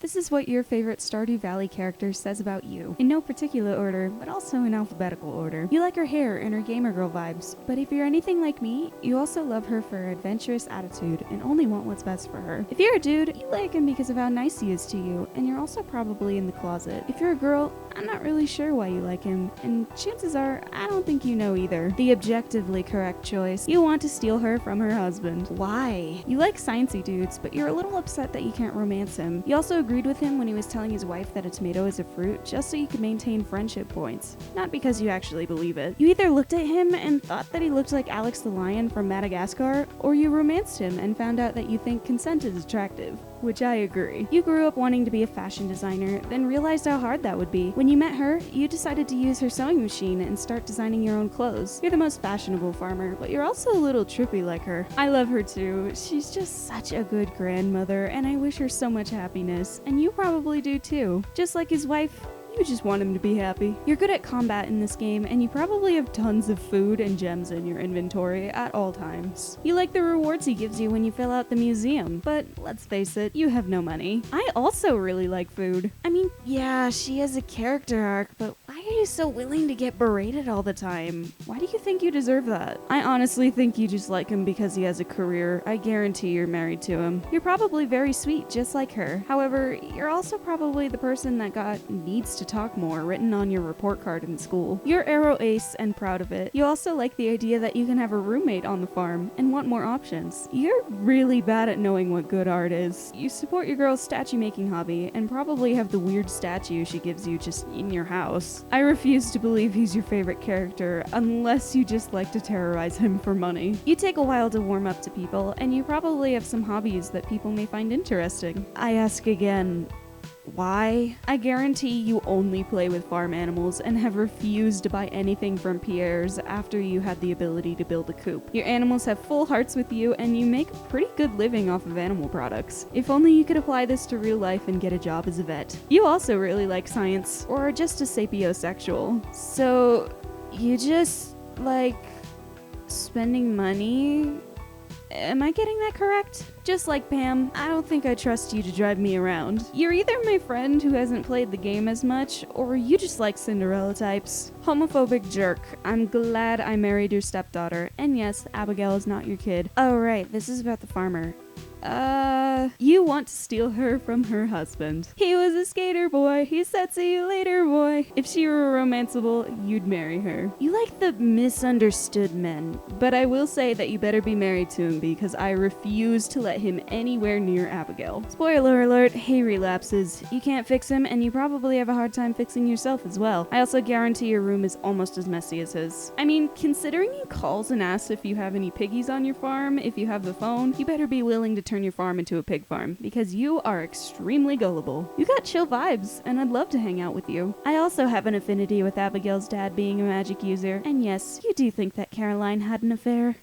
This is what your favorite Stardew Valley character says about you. In no particular order, but also in alphabetical order. You like her hair and her gamer girl vibes, but if you're anything like me, you also love her for her adventurous attitude and only want what's best for her. If you're a dude, you like him because of how nice he is to you, and you're also probably in the closet. If you're a girl, I'm not really sure why you like him, and chances are, I don't think you know either. The objectively correct choice. You want to steal her from her husband. Why? You like sciencey dudes, but you're a little upset that you can't romance him. You also agreed with him when he was telling his wife that a tomato is a fruit, just so you could maintain friendship points. Not because you actually believe it. You either looked at him and thought that he looked like Alex the lion from Madagascar, or you romanced him and found out that you think consent is attractive. Which I agree. You grew up wanting to be a fashion designer, then realized how hard that would be. When you met her, you decided to use her sewing machine and start designing your own clothes. You're the most fashionable farmer, but you're also a little trippy like her. I love her too. She's just such a good grandmother, and I wish her so much happiness. And you probably do too. Just like his wife, you just want him to be happy. You're good at combat in this game, and you probably have tons of food and gems in your inventory at all times. You like the rewards he gives you when you fill out the museum, but let's face it, you have no money. I also really like food. I mean, yeah, she has a character arc, but why are you so willing to get berated all the time? Why do you think you deserve that? I honestly think you just like him because he has a career. I guarantee you're married to him. You're probably very sweet, just like her. However, you're also probably the person that got needs to talk more written on your report card in school. You're arrow ace and proud of it. You also like the idea that you can have a roommate on the farm and want more options. You're really bad at knowing what good art is. You support your girl's statue making hobby and probably have the weird statue she gives you just in your house. I refuse to believe he's your favorite character unless you just like to terrorize him for money. You take a while to warm up to people, and you probably have some hobbies that people may find interesting. I ask again, why? I guarantee you only play with farm animals and have refused to buy anything from Pierre's after you had the ability to build a coop. Your animals have full hearts with you, and you make a pretty good living off of animal products. If only you could apply this to real life and get a job as a vet. You also really like science, or are just a sapiosexual. So, you just like spending money? Am I getting that correct? Just like Pam, I don't think I trust you to drive me around. You're either my friend who hasn't played the game as much, or you just like Cinderella types. Homophobic jerk. I'm glad I married your stepdaughter, and yes, Abigail is not your kid. Oh right, this is about the farmer. You want to steal her from her husband. He was a skater boy. He said, see you later, boy. If she were romanceable, you'd marry her. You like the misunderstood men, but I will say that you better be married to him because I refuse to let him anywhere near Abigail. Spoiler alert, he relapses. You can't fix him, and you probably have a hard time fixing yourself as well. I also guarantee your room is almost as messy as his. I mean, considering he calls and asks if you have any piggies on your farm, if you have the phone, you better be willing to turn your farm into a pig farm, because you are extremely gullible. You got chill vibes, and I'd love to hang out with you. I also have an affinity with Abigail's dad being a magic user, and yes, you do think that Caroline had an affair.